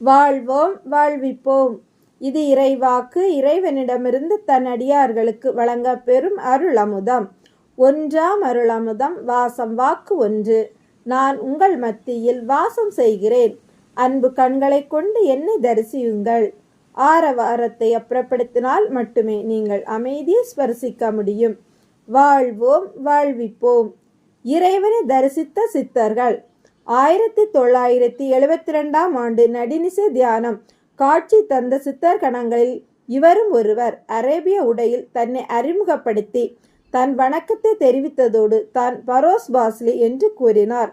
வாழ்வோம் வாழ்விப்போம். இது இறைவாக்கு. இறைவனிடமிருந்து தன் அடியார்களுக்கு வழங்க பெறும் அருளமுதம். ஒன்றாம் அருளமுதம். வாசம் வாக்கு 1. நான் உங்கள் மத்தியில் வாசம் செய்கிறேன். அன்பு கண்களை கொண்டு என்னை தரிசியுங்கள். ஆரவாரத்தை அப்புறப்படுத்தினால் மட்டுமே நீங்கள் அமைதியை ஸ்பர்சிக்க முடியும். வாழ்வோம் வாழ்விப்போம். இறைவனை தரிசித்த சித்தர்கள். 1972ஆம் ஆண்டு நடினிசை தியானம் காட்சி தந்த சித்தர் கணங்களில் இவரும் ஒருவர். அரேபிய உடையில் தன்னை அறிமுகப்படுத்தி தன் வணக்கத்தை தெரிவித்ததோடு தான் பரோஸ் பாஸ்லி என்று கூறினார்.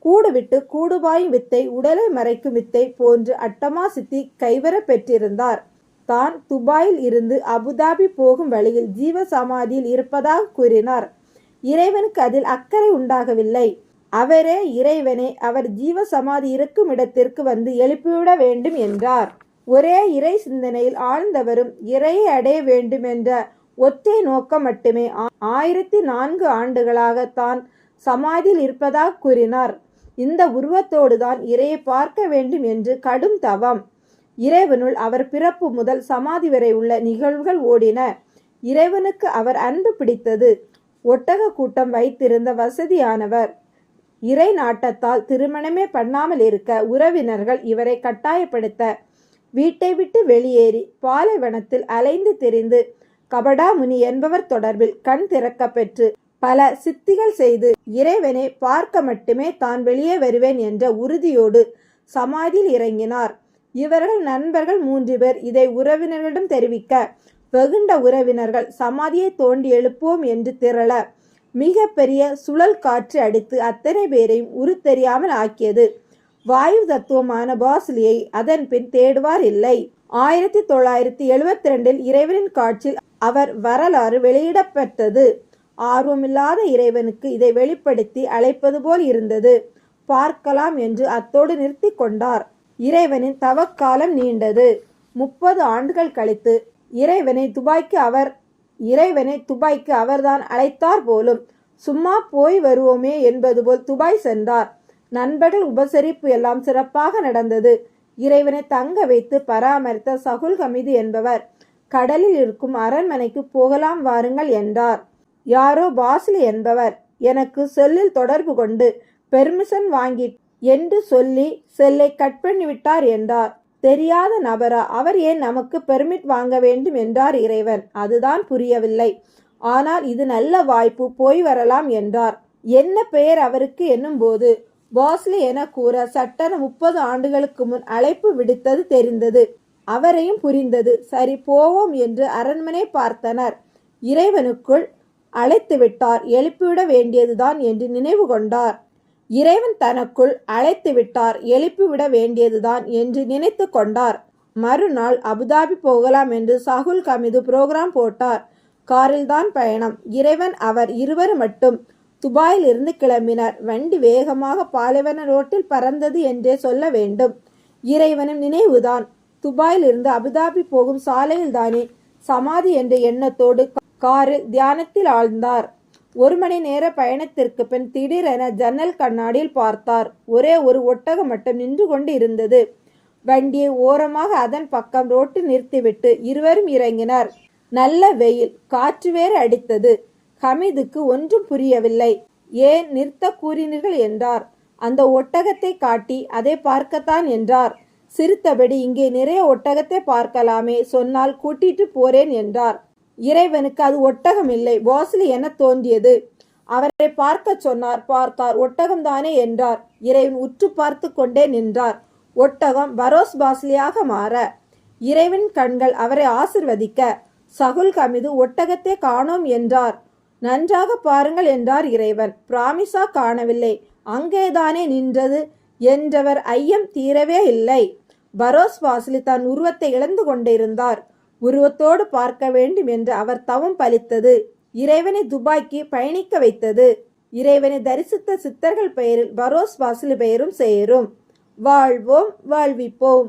கூடுவிட்டு கூடுபாயும் வித்தை, உடலை மறைக்கும் வித்தை போன்று அட்டமா சித்தி கைவர பெற்றிருந்தார். தான் துபாயில் இருந்து அபுதாபி போகும் வழியில் ஜீவ சமாதியில் இருப்பதாக கூறினார். இறைவனுக்கு அதில் அக்கறை உண்டாகவில்லை. அவரே இறைவனை அவர் ஜீவ சமாதி இருக்கும் இடத்திற்கு வந்து எழுப்பிவிட வேண்டும் என்றார். ஒரே இறை சிந்தனையில் ஆழ்ந்தவரும் இறையை அடைய வேண்டும் என்ற ஒற்றை நோக்கம் மட்டுமே 1004 ஆண்டுகளாக தான் சமாதியில் இருப்பதாக கூறினார். இந்த உருவத்தோடு தான் இறையை பார்க்க வேண்டும் என்று கடும் தவம். இறைவனுள் அவர் பிறப்பு முதல் சமாதி வரை உள்ள நிகழ்வுகள் ஓடின. இறைவனுக்கு அவர் அன்பு பிடித்தது. ஒட்டக கூட்டம் வைத்திருந்த வசதியானவர். இறை நாட்டத்தால் திருமணமே பண்ணாமல் இருக்க உறவினர்கள் இவரை கட்டாயப்படுத்த வீட்டை விட்டு வெளியேறி பாலைவனத்தில் அலைந்து திரிந்து கபடாமுனி என்பவர் தொடர்பில் கண் திறக்க பெற்று பல சித்திகள் செய்து இறைவனை பார்க்க மட்டுமே தான் வெளியே வருவேன் என்ற உறுதியோடு சமாதியில் இறங்கினார். இவர்கள் நண்பர்கள் 3 பேர் இதை உறவினர்களிடம் தெரிவிக்க வெகுண்ட உறவினர்கள் சமாதியை தோண்டி எழுப்புவோம் என்று திரள மிக பெரிய சுழல் காற்று அடித்து அத்தனை பேரையும் உரு தெரியாமல் ஆக்கியது. வாயு தத்துவமான பாஸ்லியை அதன் பின் தேடுவார் இல்லை. 1972இல் இறைவனின் காட்சியில் அவர் வரலாறு வெளியிடப்பட்டது. ஆர்வமில்லாத இறைவனுக்கு இதை வெளிப்படுத்தி அழைப்பது போல் இருந்தது. பார்க்கலாம் என்று அத்தோடு நிறுத்தி கொண்டார். இறைவனின் தவக்காலம் நீண்டது. 30 ஆண்டுகள் கழித்து இறைவனை துபாய்க்கு அவர்தான் அழைத்தார் போலும். சும்மா போய் வருவோமே என்பது போல் துபாய் சென்றார். நண்பர்கள் உபசரிப்பு எல்லாம் சிறப்பாக நடந்தது. இறைவனை தங்க வைத்து பராமரித்த சகுல் ஹமீது என்பவர் கடலில் இருக்கும் அரண்மனைக்கு போகலாம் வாருங்கள் என்றார். யாரோ பாஸ்லி என்பவர் எனக்கு செல்லில் தொடர்பு கொண்டு பெர்மிஷன் வாங்கி என்று சொல்லி செல்லை கட் பண்ணிவிட்டார் என்றார். தெரியாத நபரா? அவர் ஏன் நமக்கு பெர்மிட் வாங்க வேண்டும் என்றார் இறைவன். அதுதான் புரியவில்லை. ஆனால் இது நல்ல வாய்ப்பு, போய் வரலாம் என்றார். என்ன பெயர் அவருக்கு என்னும் போது பாஸ்லி என கூற சட்டென 30 ஆண்டுகளுக்கு முன் அழைப்பு விடுத்தது தெரிந்தது. அவரையும் புரிந்தது. சரி போவோம் என்று அரண்மனை பார்த்தனர். இறைவனுக்குள் அழைத்து விட்டார், எழுப்பிவிட வேண்டியதுதான் என்று நினைவு கொண்டார். இறைவன் தனக்குள் அழைத்து விட்டார், எழுப்பிவிட வேண்டியதுதான் என்று நினைத்து கொண்டார். மறுநாள் அபுதாபி போகலாம் என்று சகுல் ஹமீது புரோகிராம் போட்டார். காரில் தான் பயணம். இறைவன் அவர் இருவரும் மட்டும் துபாயில் இருந்து கிளம்பினர். வண்டி வேகமாக பாலைவன ரோட்டில் பறந்தது என்றே சொல்ல வேண்டும். இறைவனும் நினைவுதான். துபாயில் இருந்து அபுதாபி போகும் சாலையில் தானே சமாதி என்ற எண்ணத்தோடு காரில் தியானத்தில் ஆழ்ந்தார். 1 மணி நேர பயணத்திற்கு பின் திடீரென ஜன்னல் கண்ணாடியில் பார்த்தார். ஒரே ஒரு ஒட்டகம் மட்டும் நின்று கொண்டு இருந்தது. வண்டியை ஓரமாக அதன் பக்கம் ரோட்டில் நிறுத்திவிட்டு இருவரும் இறங்கினர். நல்ல வெயில், காற்று வேறு அடித்தது. ஹமீதுக்கு ஒன்றும் புரியவில்லை. ஏன் நிறுத்த கூறினீர்கள் என்றார். அந்த ஒட்டகத்தை காட்டி அதை பார்க்கத்தான் என்றார். சிரித்தபடி இங்கே நிறைய ஒட்டகத்தை பார்க்கலாமே, சொன்னால் கூட்டிட்டு போறேன் என்றார். இறைவனுக்கு அது ஒட்டகம் இல்லை, பாஸ்லி என தோன்றியது. அவரை பார்க்க சொன்னார். பார்த்தார். ஒட்டகம்தானே என்றார். இறைவன் உற்று பார்த்து கொண்டே நின்றார். ஒட்டகம் பரோஸ் பாஸ்லியாக மாற இறைவன் கண்கள் அவரை ஆசிர்வதிக்க சகுல் ஹமீது ஒட்டகத்தை காணோம் என்றார். நன்றாக பாருங்கள் என்றார் இறைவன். பிராமிசா காணவில்லை, அங்கேதானே நின்றது என்றவர் ஐயம் தீரவே இல்லை. பரோஸ் பாஸ்லி தன் உருவத்தை இழந்து கொண்டிருந்தார். உருவத்தோடு பார்க்க வேண்டும் என்று அவர் தவம் பலித்தது. இறைவனை துபாய்க்கு பயணிக்க வைத்தது. இறைவனை தரிசித்த சித்தர்கள் பெயரில் பரோஸ் பாஸ்லி பெயரும் சேரும். வாழ்வோம் வாழ்விப்போம்.